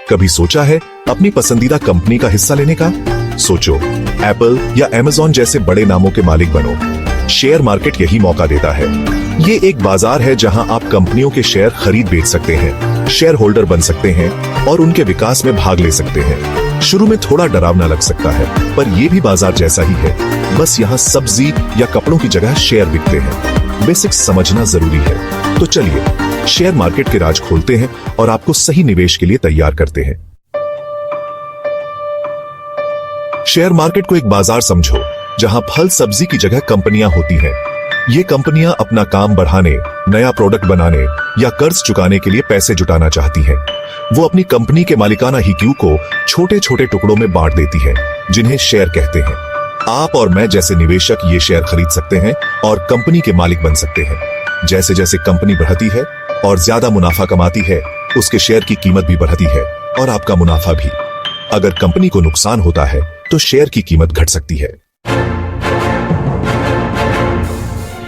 कभी सोचा है अपनी पसंदीदा कंपनी का हिस्सा लेने का? सोचो, एप्पल या अमेज़न जैसे बड़े नामों के मालिक बनो। शेयर मार्केट यही मौका देता है। ये एक बाजार है जहां आप कंपनियों के शेयर खरीद बेच सकते हैं, शेयर होल्डर बन सकते हैं और उनके विकास में भाग ले सकते हैं। शुरू में थोड़ा डरावना लग सकता है, पर यह भी बाजार जैसा ही है, बस यहाँ सब्जी या कपड़ों की जगह शेयर बिकते हैं। बेसिक्स समझना जरूरी है। तो चलिए शेयर मार्केट के राज खोलते हैं और आपको सही निवेश के लिए तैयार करते हैं। शेयर मार्केट को एक बाजार समझो जहां फल सब्जी की जगह कंपनियां होती हैं। ये कंपनियां अपना काम बढ़ाने, नया प्रोडक्ट बनाने या कर्ज चुकाने के लिए पैसे जुटाना चाहती हैं। वो अपनी कंपनी के मालिकाना हिस्सों को छोटे छोटे टुकड़ों में बांट देती हैं, जिन्हें शेयर कहते हैं। आप और मैं जैसे निवेशक ये शेयर खरीद सकते हैं और कंपनी के मालिक बन सकते हैं। जैसे जैसे कंपनी बढ़ती है और ज्यादा मुनाफा कमाती है, उसके शेयर की कीमत भी बढ़ती है और आपका मुनाफा भी। अगर कंपनी को नुकसान होता है तो शेयर की कीमत घट सकती है।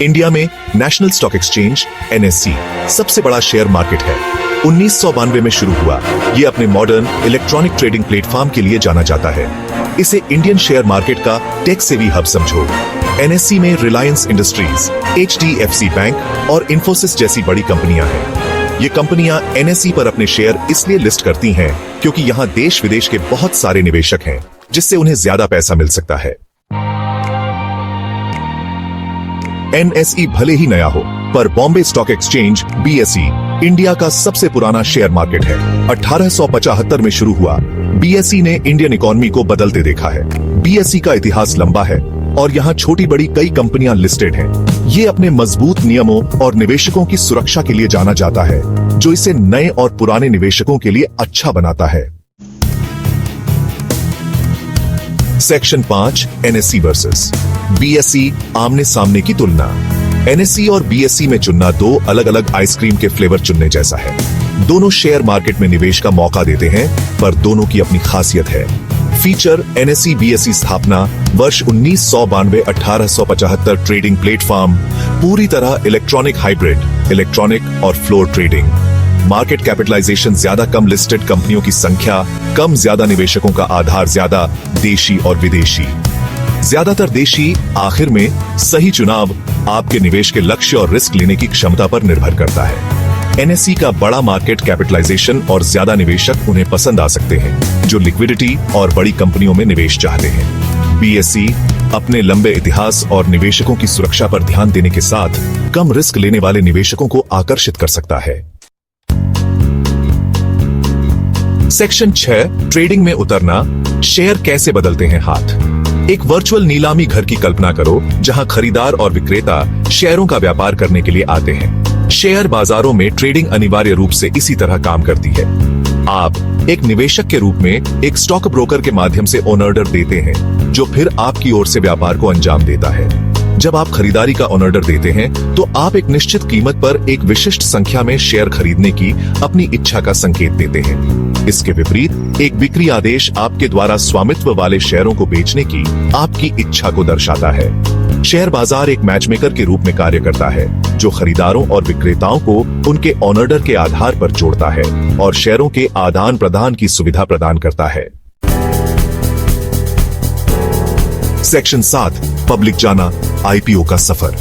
इंडिया में नेशनल स्टॉक एक्सचेंज (NSE) सबसे बड़ा शेयर मार्केट है। 1992 में शुरू हुआ। ये अपने मॉडर्न इलेक्ट्रॉनिक ट्रेडिंग प्लेटफॉर्म के लिए जाना जाता है। इसे इंडियन शेयर मार्केट का टेक सेवी हब समझो। NSE में रिलायंस इंडस्ट्रीज, HDFC बैंक और इंफोसिस जैसी बड़ी कंपनियां हैं। ये कंपनियां NSE पर अपने शेयर इसलिए लिस्ट करती हैं क्योंकि यहां देश विदेश के बहुत सारे निवेशक हैं, जिससे उन्हें ज्यादा पैसा मिल सकता है। NSE भले ही नया हो, पर Bombay stock exchange BSE India का सबसे पुराना शेयर मार्केट है। 1875 में शुरू हुआ। BSE ने इंडियन इकोनॉमी को बदलते देखा है। BSE का इतिहास लंबा है और यहाँ छोटी बड़ी कई कंपनियां लिस्टेड हैं। ये अपने मजबूत नियमों और निवेशकों की सुरक्षा के लिए जाना जाता है, जो इसे नए और पुराने निवेशकों के लिए अच्छा बनाता है। सेक्शन 5 NSE वर्सेस BSE आमने सामने की तुलना। NSE और BSE में चुनना दो अलग अलग आइसक्रीम के फ्लेवर चुनने जैसा है। दोनों शेयर मार्केट में निवेश का मौका देते हैं, पर दोनों की अपनी खासियत है। फीचर NSE BSE स्थापना वर्ष 1992। 1875 ट्रेडिंग प्लेटफॉर्म, पूरी तरह इलेक्ट्रॉनिक हाइब्रिड, इलेक्ट्रॉनिक और फ्लोर ट्रेडिंग। मार्केट कैपिटलाइजेशन ज्यादा, कम लिस्टेड कंपनियों की संख्या कम, ज्यादा निवेशकों का आधार ज्यादा, देशी और विदेशी। ज्यादातर देशी। आखिर में सही चुनाव आपके निवेश के लक्ष्य और रिस्क लेने की क्षमता पर निर्भर करता है। NSE का बड़ा मार्केट कैपिटलाइजेशन और ज्यादा निवेशक उन्हें पसंद आ सकते हैं जो लिक्विडिटी और बड़ी कंपनियों में निवेश चाहते हैं। BSE अपने लंबे इतिहास और निवेशकों की सुरक्षा पर ध्यान देने के साथ कम रिस्क लेने वाले निवेशकों को आकर्षित कर सकता है। सेक्शन 6 ट्रेडिंग में उतरना। शेयर कैसे बदलते हैं हाथ। एक वर्चुअल नीलामी घर की कल्पना करो जहां खरीदार और विक्रेता शेयरों का व्यापार करने के लिए आते हैं। शेयर बाजारों में ट्रेडिंग अनिवार्य रूप से इसी तरह काम करती है। आप एक निवेशक के रूप में एक स्टॉक ब्रोकर के माध्यम से ऑर्डर देते हैं, जो फिर आपकी ओर से व्यापार को अंजाम देता है। जब आप खरीदारी का ऑर्डर देते हैं तो आप एक निश्चित कीमत पर एक विशिष्ट संख्या में शेयर खरीदने की अपनी इच्छा का संकेत देते हैं। इसके विपरीत एक बिक्री आदेश आपके द्वारा स्वामित्व वाले शेयरों को बेचने की आपकी इच्छा को दर्शाता है। शेयर बाजार एक मैचमेकर के रूप में कार्य करता है, जो खरीदारों और विक्रेताओं को उनके ऑर्डर के आधार पर जोड़ता है और शेयरों के आदान प्रदान की सुविधा प्रदान करता है। सेक्शन 7 पब्लिक जाना, IPO का सफर।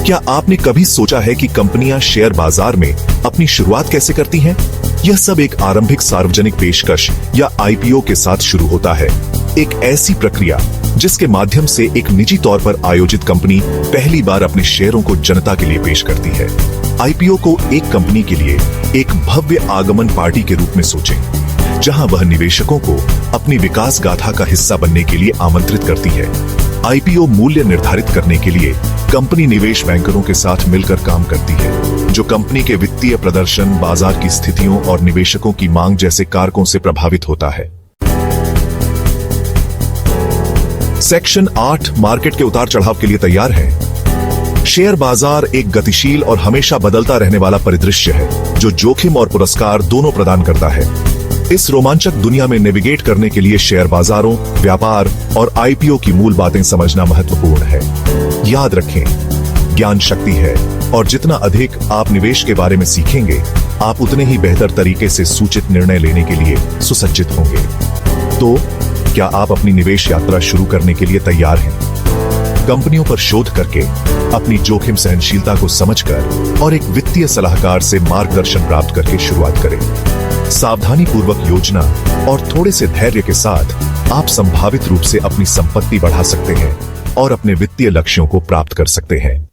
क्या आपने कभी सोचा है कि कंपनियां शेयर बाजार में अपनी शुरुआत कैसे करती हैं? यह सब एक आरंभिक सार्वजनिक पेशकश या IPO के साथ शुरू होता है। एक ऐसी प्रक्रिया जिसके माध्यम से एक निजी तौर पर आयोजित कंपनी पहली बार अपने शेयरों को जनता के लिए पेश करती है। IPO को एक कंपनी के लिए एक भव्य आगमन पार्टी के रूप में सोचें, जहां वह निवेशकों को अपनी विकास गाथा का हिस्सा बनने के लिए आमंत्रित करती है। IPO मूल्य निर्धारित करने के लिए कंपनी निवेश बैंकरों के साथ मिलकर काम करती है, जो कंपनी के वित्तीय प्रदर्शन, बाजार की स्थितियों और निवेशकों की मांग जैसे कारकों से प्रभावित होता है। सेक्शन 8 मार्केट के उतार चढ़ाव के लिए तैयार है। शेयर बाजार एक गतिशील और हमेशा बदलता रहने वाला परिदृश्य है, जो जोखिम और पुरस्कार दोनों प्रदान करता है। इस रोमांचक दुनिया में नेविगेट करने के लिए शेयर बाजारों, व्यापार और IPO की मूल बातें समझना महत्वपूर्ण है। याद रखें, ज्ञान शक्ति है और जितना अधिक आप निवेश के बारे में सीखेंगे, आप उतने ही बेहतर तरीके से सूचित निर्णय लेने के लिए सुसज्जित होंगे। तो क्या आप अपनी निवेश यात्रा शुरू करने के लिए तैयार हैं? कंपनियों पर शोध करके, अपनी जोखिम सहनशीलता को समझकर और एक वित्तीय सलाहकार से मार्गदर्शन प्राप्त करके शुरुआत करें। सावधानी पूर्वक योजना और थोड़े से धैर्य के साथ आप संभावित रूप से अपनी संपत्ति बढ़ा सकते हैं और अपने वित्तीय लक्ष्यों को प्राप्त कर सकते हैं।